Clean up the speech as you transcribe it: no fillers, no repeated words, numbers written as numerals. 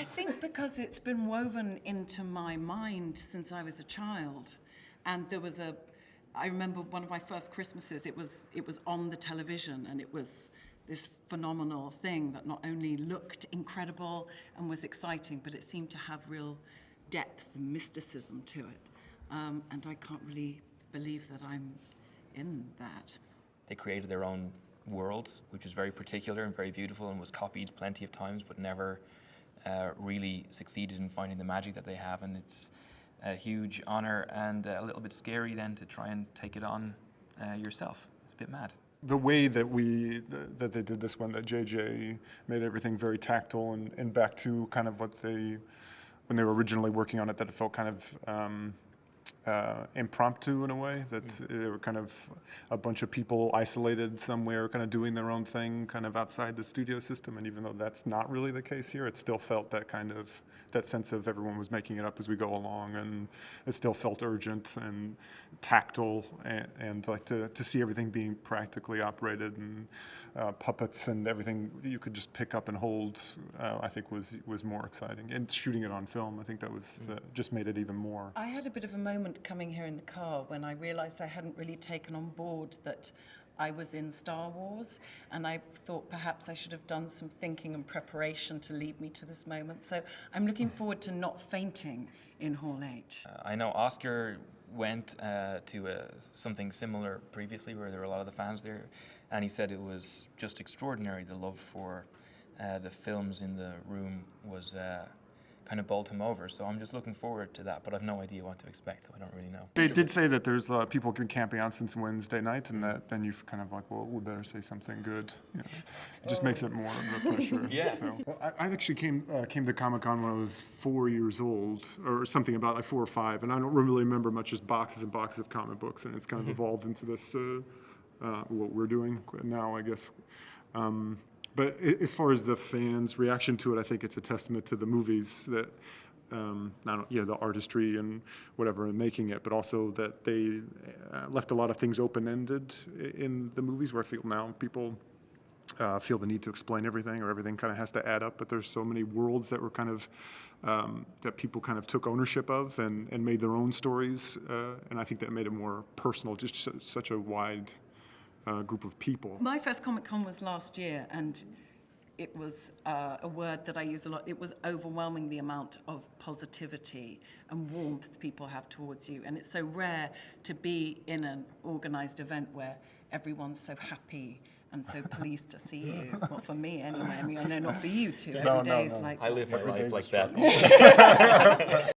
I think because it's been woven into my mind since I was a child. And I remember one of my first Christmases, it was on the television, and it was this phenomenal thing that not only looked incredible and was exciting, but it seemed to have real depth and mysticism to it. And I can't really believe that I'm in that. They created their own world, which was very particular and very beautiful and was copied plenty of times, but never really succeeded in finding the magic that they have. And it's a huge honor and a little bit scary then to try and take it on yourself. It's a bit mad. The way that they did this one, that JJ made everything very tactile and back to kind of when they were originally working on it, that it felt kind of impromptu in a way, that they were kind of a bunch of people isolated somewhere, kind of doing their own thing, kind of outside the studio system. And even though that's not really the case here, it still felt that sense of everyone was making it up as we go along, and it still felt urgent and tactile, and like to see everything being practically operated, and puppets and everything you could just pick up and hold, I think was more exciting. And shooting it on film, I think that was just made it even more. I had a bit of a moment coming here in the car when I realized I hadn't really taken on board that I was in Star Wars, and I thought perhaps I should have done some thinking and preparation to lead me to this moment. So I'm looking forward to not fainting in Hall H. I know Oscar went to something similar previously where there were a lot of the fans there, and he said it was just extraordinary. The love for the films in the room was kind of bowled him over. So I'm just looking forward to that, but I've no idea what to expect, so I don't really know. They did say that there's people been camping out since Wednesday night, and that then you've kind of like, well, we better say something good. You know, it just makes it more of a pressure. Yeah. So, I actually came to Comic-Con when I was 4 years old, or something about like 4 or 5, and I don't really remember much, just boxes and boxes of comic books, and it's kind of evolved into this, what we're doing now, I guess. But as far as the fans' reaction to it, I think it's a testament to the movies that, the artistry and whatever in making it, but also that they left a lot of things open-ended in the movies, where I feel now people feel the need to explain everything, or everything kind of has to add up. But there's so many worlds that were kind of, that people kind of took ownership of and made their own stories. And I think that made it more personal, just such a wide group of people. My first Comic-Con was last year, and it was a word that I use a lot. It was overwhelming, the amount of positivity and warmth people have towards you. And it's so rare to be in an organized event where everyone's so happy and so pleased to see you. Well, for me anyway. I mean, I know not for you two. Every day is like... I live my life like that.